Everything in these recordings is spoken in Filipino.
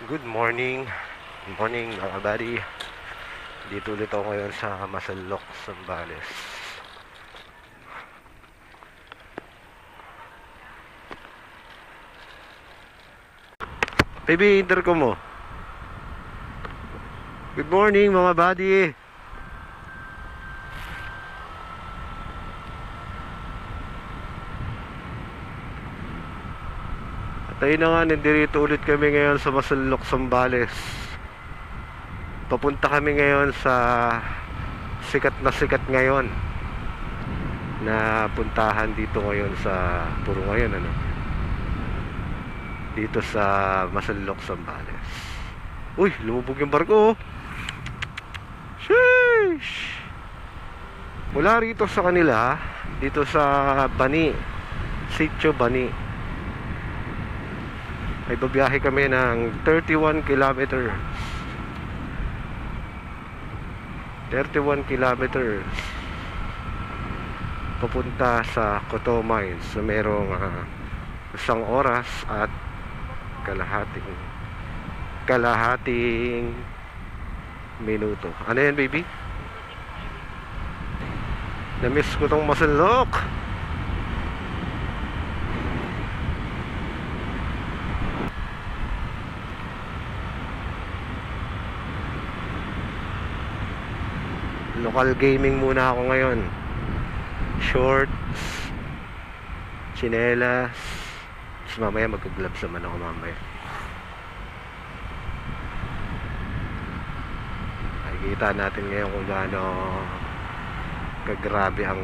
Good morning. Good morning mga buddy. Dito ulit ako ngayon sa Masalok, Zambales. Baby, intercom mo. Good morning mga buddy. At ayun na nga, nandito ulit kami ngayon sa Masalok, Zambales. Papunta kami ngayon sa sikat na sikat ngayon na puntahan dito ngayon sa puro ngayon dito sa Masalok, Zambales. Uy, lumubog yung barko. Sheesh. Mula rito sa kanila, dito sa Bani, Sitio Bani, ay babiyahe kami ng 31 kilometers. 31 kilometers papunta sa Coto Mines, so merong isang oras at kalahating minuto. Ano yan, baby? Na-miss ko tong Masalok. Local gaming muna ako ngayon. Shorts, tsinelas. Tapos mamaya magka-gloves naman ako mamaya. Nakikita natin ngayon kung gaano kagrabe ang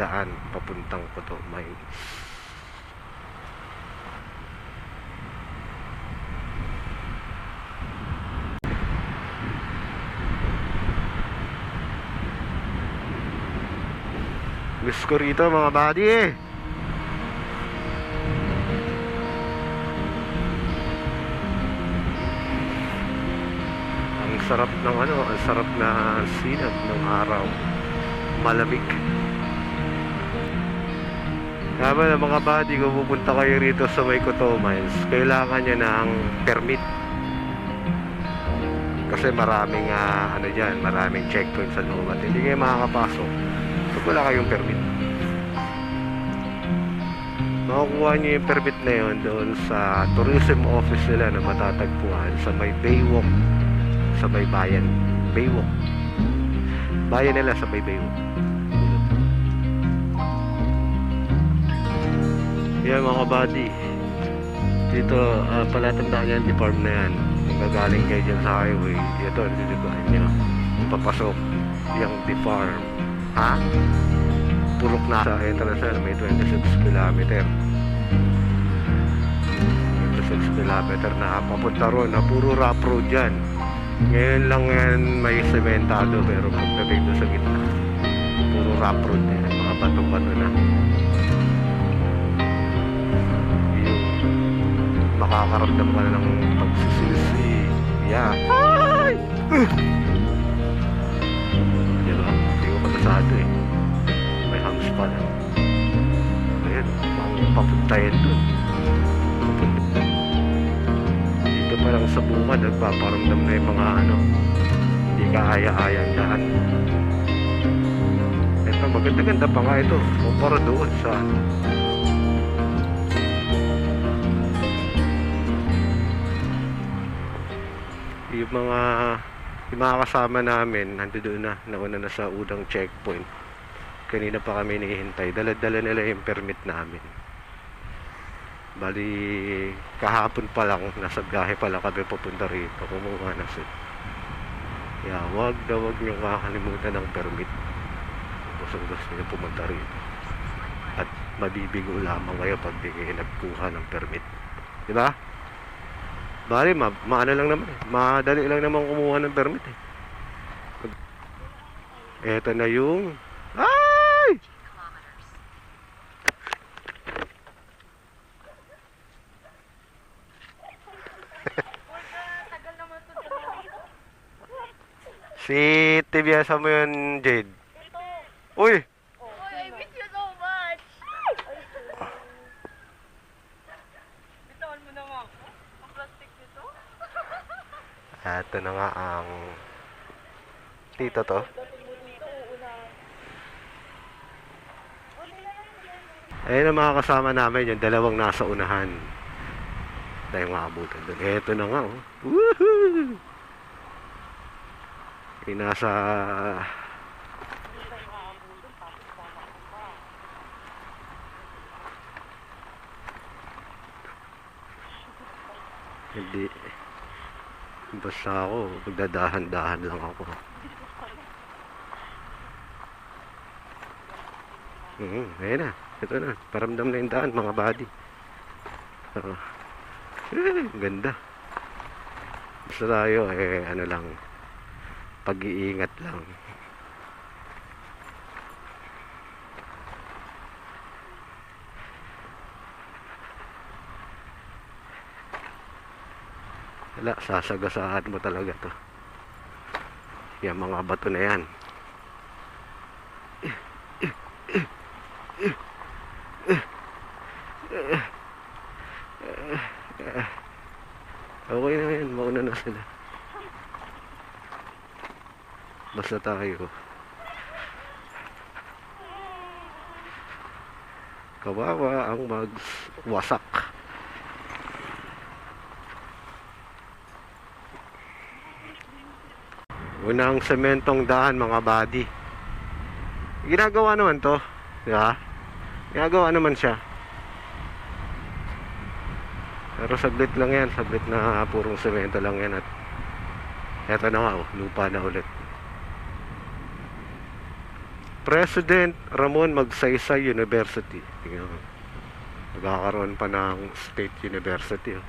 daan papuntang Coto Mines. Miss ko rito mga buddy. Ang sarap ng ang sarap na sinag ng araw. Malamig. Kaya na mga buddy, kung pupunta kayo rito sa may Coto Mines, kailangan nyo ng permit. Kasi maraming maraming checkpoint sa loob at hindi kayo makakapasok pag wala kayong permit. Makukuha nyo yung permit na yun doon sa tourism office nila na matatagpuan sa may Baywalk, sa may bayan Baywalk, bayan nila sa may Baywalk. Yan mga buddy, dito palatandaan yan, defarm na yan. Kung gagaling kayo dyan sa highway, ito nililigaan nyo papasok yung defarm. Ha? Purok na sa entrance na may 26 kilometer. 26 kilometer na papunta ron na puro rough road yan. Ngayon lang yan may sementado, pero pagdating doon sa gitna puro rough road yan, mga bato-bato na. Yung makakaramdam ka na ng pagsisilisi. Yeah. Ay! Diba? Hindi ko patasado eh. May hams pa lang. Ayan, papuntayan doon. Dito pa lang sa bungad, nagpaparamdam na yung mga hindi kaaya-ayang daan. Ito, maganda-ganda pa nga ito. Kumpara doon sa yung mga kasama namin nandoon na, nauna na sa unang checkpoint. Kanina pa kami hinihintay, dala-dala nila yung permit namin. Bali kahapon pa lang, nasa biyahe pa lang kami papunta rito, kumuha na sila. Kaya wag nyo kakalimutan ng permit kung gusto nyo pumunta rito, at mabibigo lamang kayo pag di kayo nagkuha ng permit, diba? Bali, maano lang naman madali lang naman kumuha ng permit eh. Eto na yung ay! Si Tibiasa mo yun, Jade. Uy! Uy, I miss you so much! Bitawan mo naman ako. Ang plastic nito. Ito na nga ang dito to. Ayun ang mga kasama namin, yung dalawang nasa unahan. Tayo maabutan doon. Ito na nga, oh. Woohoo! Yung nasa... Hindi. Basta ako, magdadahan-dahan lang ako. Ayun na. Ito na. Paramdam na yung daan, mga buddy. Oo. Ganda. Basta tayo, ano lang, pag-iingat lang. Wala, sasagasaan mo talaga to. Yung mga bato na yan. Okay na yan, mauna na sila. Basta tayo. Kawawa ang magwasak. Unang sementong daan, mga buddy. Ginagawa naman to, di ba? Ginagawa naman siya. Pero saglit lang yan, saglit na purong semento lang yan. At eto na nga, oh, lupa na ulit. President Ramon Magsaysay University. Tingnan mo. Magkakaroon pa ng State University. Oh.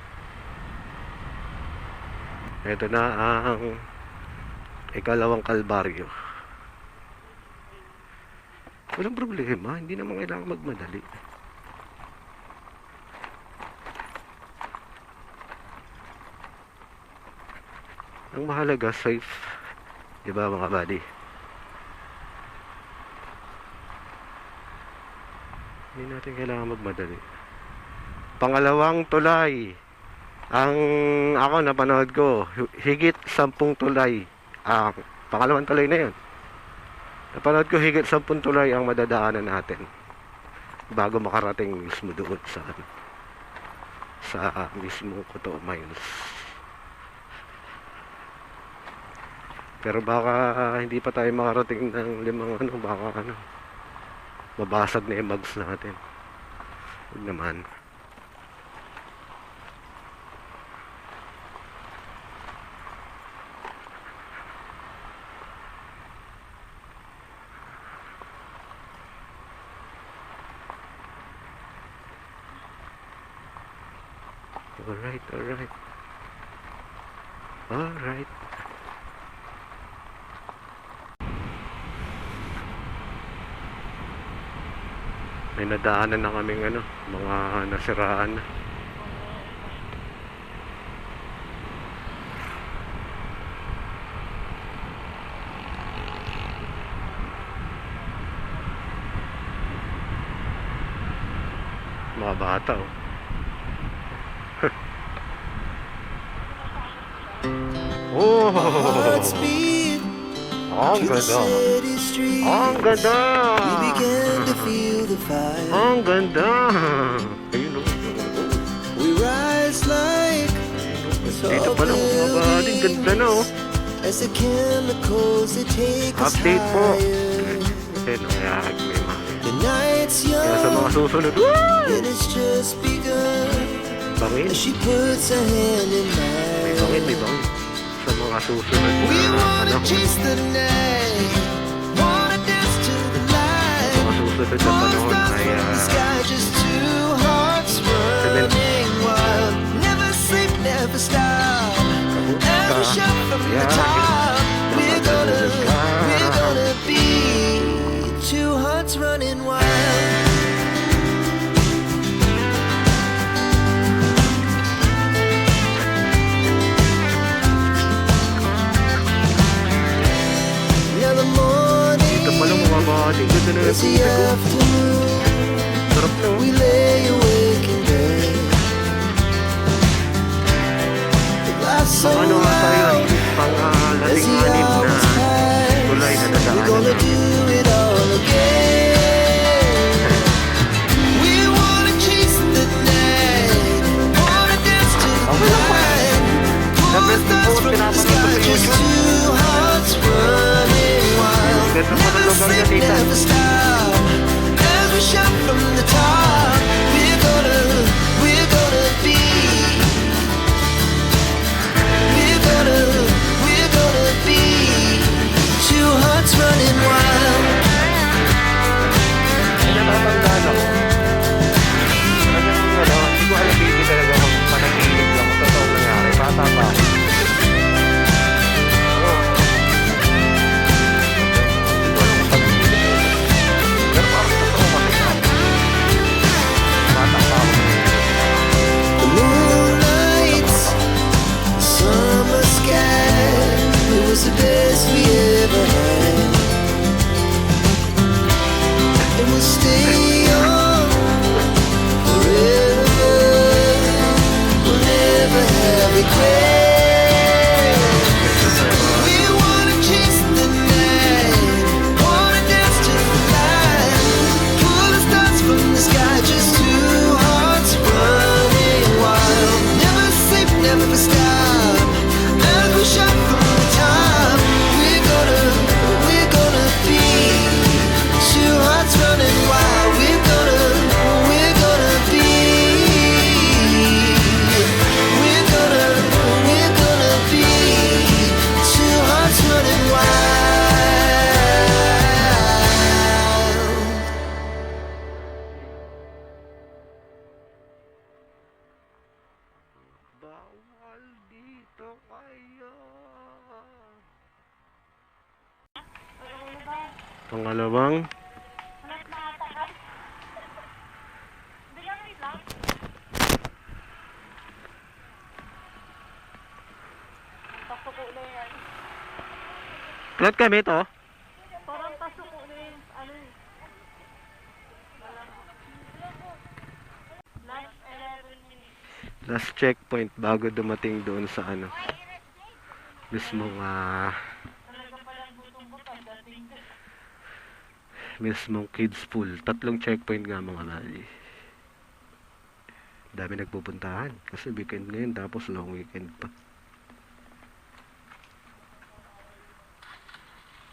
Ito na ang ikalawang kalbaryo. Walang problema, hindi naman kailangan magmadali. Ang mahalaga, safe. Diba mga buddy? Hindi natin kailangan magmadali. Pangalawang tulay. Ang ako napanood ko, higit 10 tulay. Pangalawang tulay na yun. Napanood ko higit 10 tulay ang madadaanan natin bago makarating mismo doon sa mismo Cotaw Mines. Pero baka hindi pa tayo makarating ng 5 baka mabasag na yung mags natin. Huwag naman. Alright, alright. Alright. May nadaanan na kaming mga nasiraan na. Mga bata, oh. Oh! Ang ganda! Ang ganda! Ang ganda! Ayun, oh. Dito pa lang mga buddy. Ganda na, oh. Update po. Ayun, nangayahag may mga. Kaya sa mga susunod, bangin. May bangin. Sa mga susunod na panahon. Sa mga susunod na panahon ay two hearts running wild. Dito pa lang mga buddy. Ganda na yung tubig, oh. Sarap na, oh. We lay awake in bed. Ano nga tayo? Pangalawang Pasuko na yan. flat kami to. Parang pasuko na yun. Ano yun? Last 11 minutes. Last checkpoint bago dumating doon sa ano. Mismong Talaga palang butong-butang dating ka. mismong kids pool. 3 checkpoint nga mga mali. Dami nagpupuntahan kasi weekend ngayon tapos long weekend pa.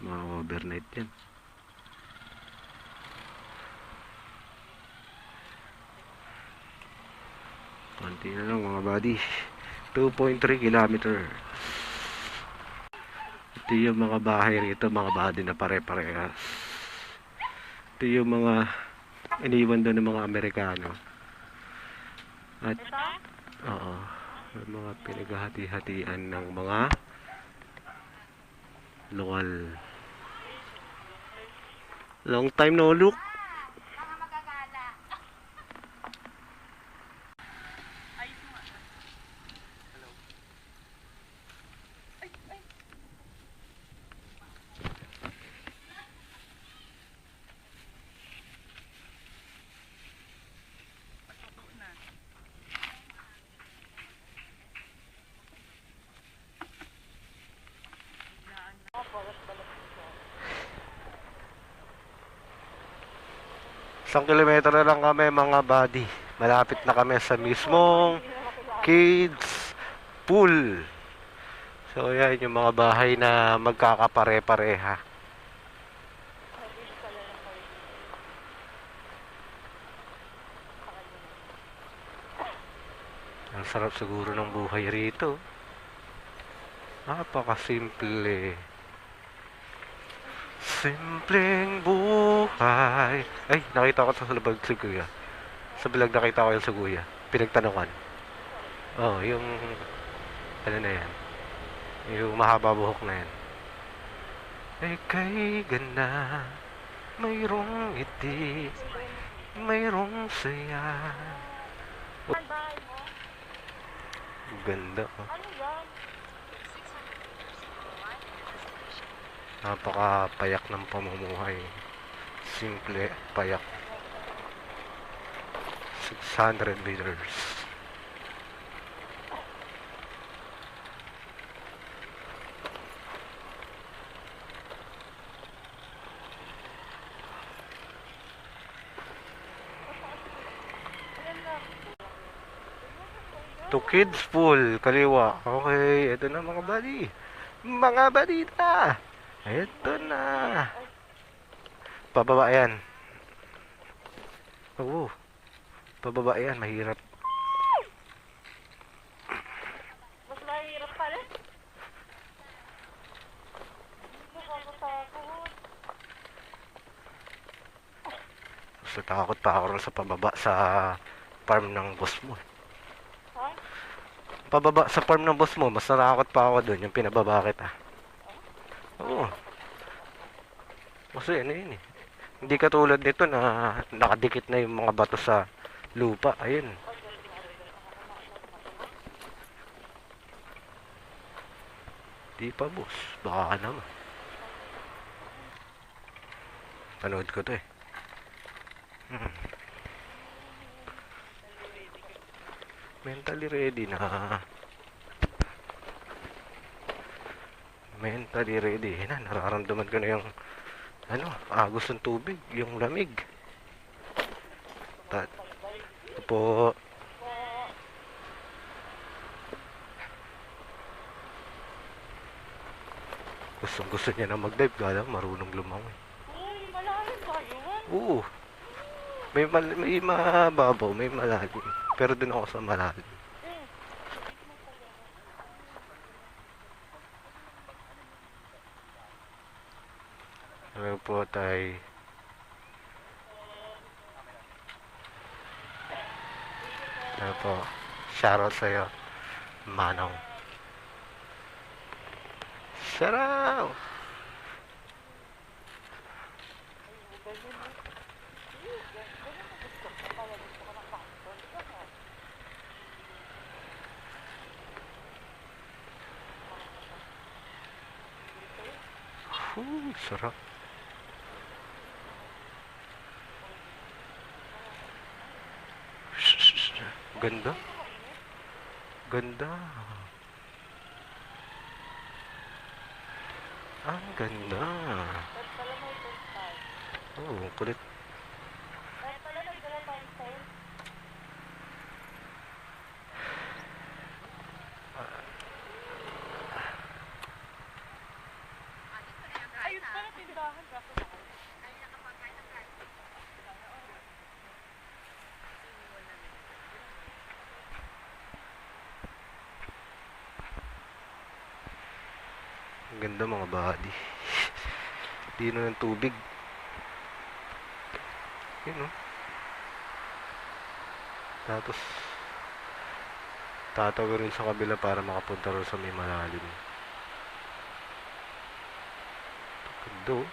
Mga overnight yan. Konti na lang mga buddy. 2.3 kilometer. Ito yung mga bahay rito mga buddy na pare-parehas. Ito yung mga iniwan doon ng mga Amerikano. At oo, may mga pinaghahati-hatian ng mga lokal. Long time no look. Isang kilometro na lang kami mga buddy. Malapit na kami sa mismong kids pool. So yan yung mga bahay na magkakapare-pareha. Ang sarap siguro ng buhay rito. Napakasimple. Simpleng buhay. Ay, nakita ko sa labag si Kuya. Sa vlog nakita ko yung sa Kuya. Pinagtanungan. Oh, yung ano na yan. Yung mahaba buhok na yan. Ay kay ganda, mayroong ngiti, mayroong saya. Ang bahay mo? Ganda oh. Ano yan? Napakapayak ng pamumuhay. Simple, payak. 600 meters. To kids pool, kaliwa. Okay, ito na mga buddy. Mga balita. Ito na. Pababa yan. Oo. Pababa yan, mahirap. Mas mahirap pala. Nakakatakot. Mas natakot pa ako rin sa pababa sa farm ng boss mo. Ha? Pababa sa farm ng boss mo, mas natakot pa ako doon, yung pinababa kita. Oo. Kasi ano yun eh. Hindi katulad nito na nakadikit na yung mga bato sa lupa. Ayun. Di pa boss. Baka ka naman. Panood ko to eh. Mentally ready na. Mentally ready na. Nararamdaman ko na yung agos ng tubig, yung lamig. Ito po. Gusto niya na mag-dive, kala marunong lumangoy. Uy, malalim ba yun? Oo. May mababaw, may malalim. Pero dun ako sa malalim. Ano po tayo? Ano po? Shoutout sa'yo, Manong. Shoutout! Sarap. Ganda. Ganda. Ang ganda. Ba't pala may test Oh, kulit. Ba't pala nagdala tayo style? Ayun pala, tindahan. Kaso na. Ang ganda mga buddy. Dino ng tubig. Yun oh. Tapos tatawid rin sa kabila para makapunta rin sa may malalim. Ganda oh.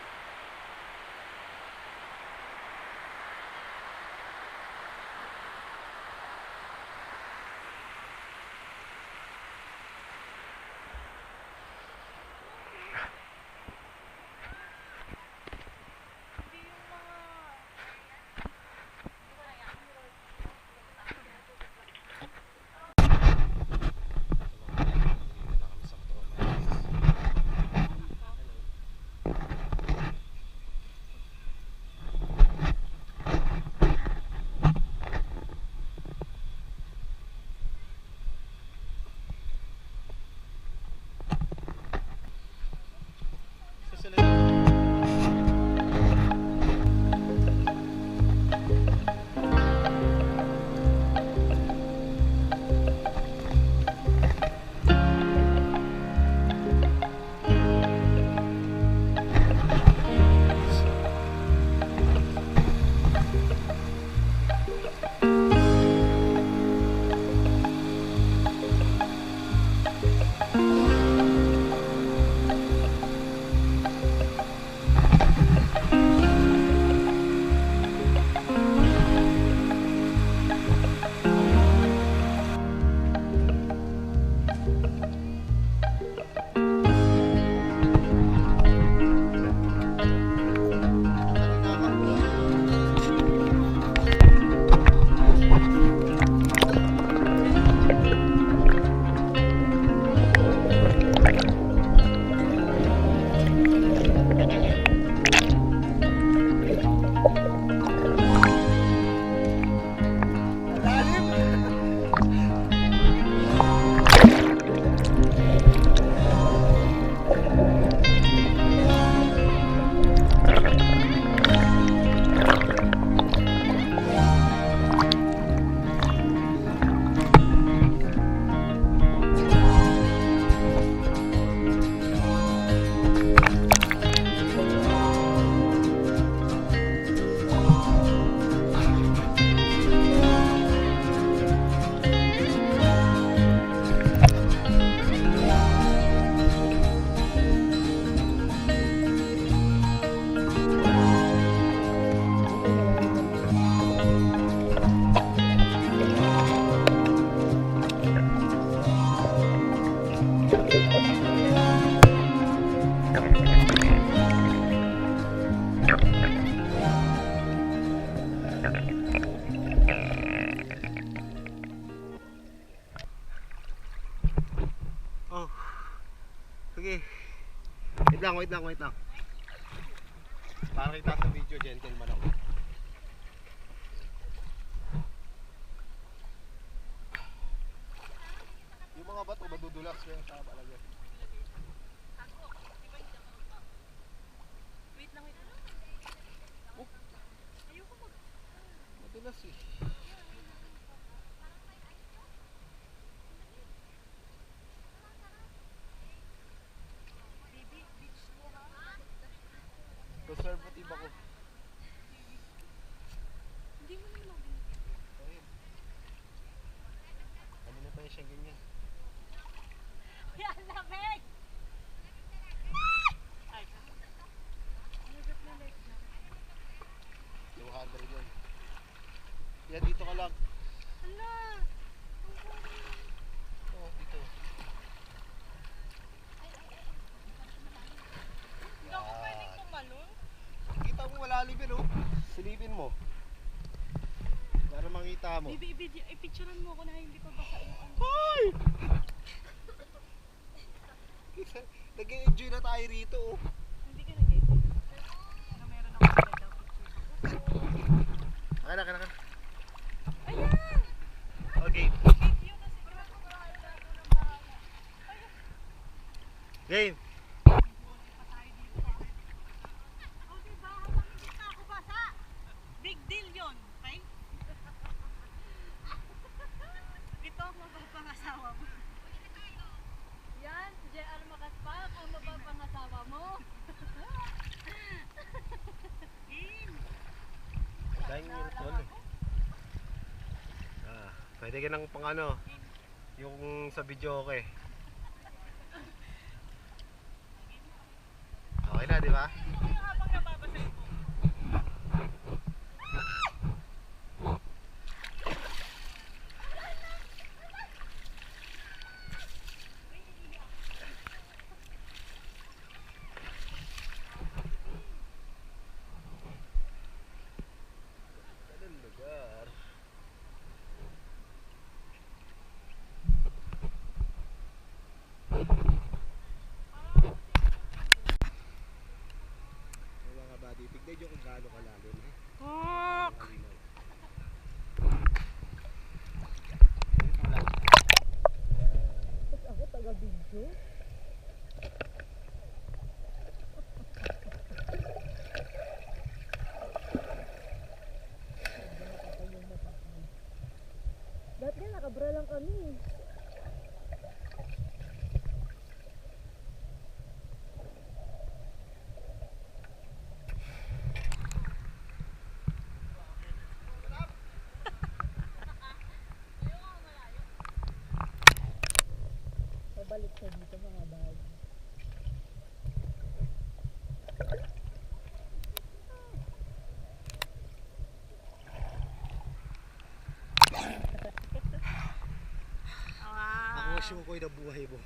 Sige. Wait lang. Para kita sa video, gentleman ako. Yung mga bato, madudulas yan sa balagyan. Wait lang. Ayoko Madulas eh. Conservative ako. Hindi mo na mabili. Ayun. Kanina pa siya ganyan. Uy, ang lamig! Ay, nagat na like na. 200 yun. Yan, dito ka lang. Hala! Oo, dito. Hindi ako malalim yun oh. Silipin mo. Para makita mo. Baby, i-picturean mo ako na hindi pa basa yung ano. Hoy! Nag-enjoy na tayo rito oh. Hindi ka nag-edit. Ano meron ako maganda picture. Akan. Ayan! Okay. Video na sigurado marami na ito ng bahala. Game. O diba, habang hindi na ako basa. Big deal yun, okay? Ito ang mapapangasawa mo. Yan, si JR Makaspak, ang mapapangasawa mo. Dahil yung tol eh. Pwede ka ng pang ano, yung sa video okay. Okay na, di ba? Habang nababasa mo. Ganun lugar. Mga buddy, tignan nyo kung gaano kalalim eh. Dati nga, nakabra lang kami. Pabalik sa dito mga bag. Ako ang sumukoy na buhay mo.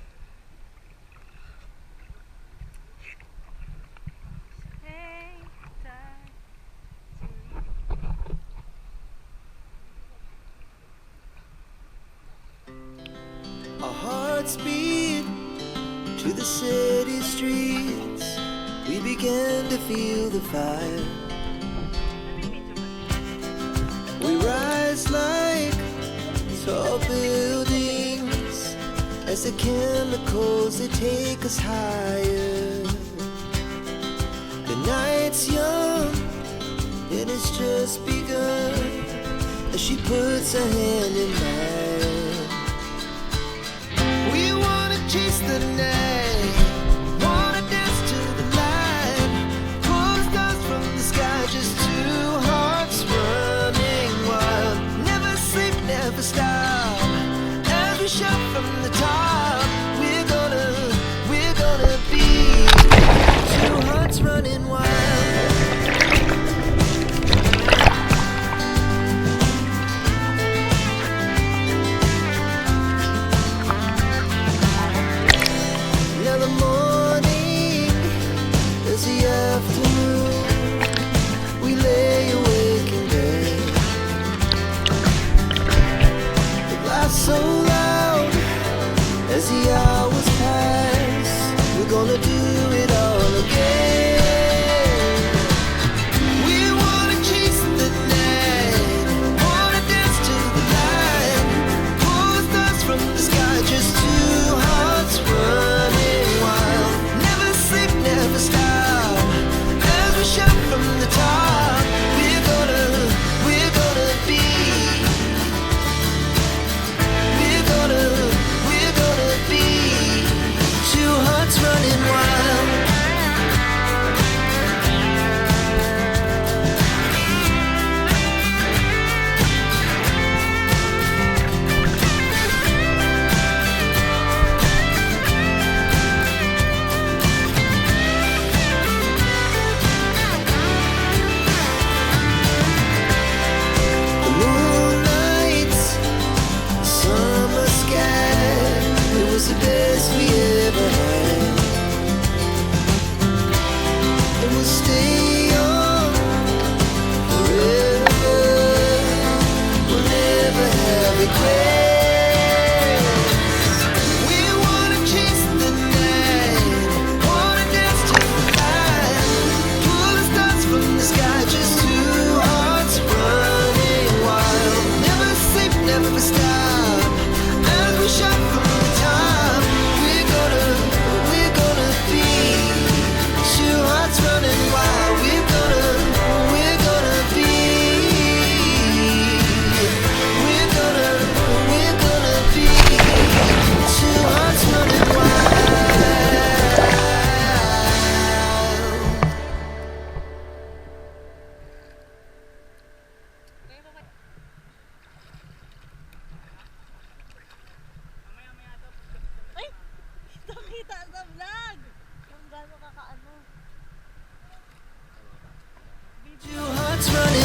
Hey, time. Our hearts beat to the city streets. We began to feel the fire. We rise like tall buildings as the chemicals they take us higher. The night's young and it's just begun as she puts her hand in mine. We wanna chase the night, wanna dance to the light, pull the stars from the sky, just two hearts running wild. Never sleep, never stop, as we shout from the top. We're gonna be two hearts running wild. stop as we shout from the top. We're gonna be two hearts running wild. We're gonna be. We're gonna be two hearts running wild. Ay! Nakita sa vlog! Kung gaano kakaano. Two hearts running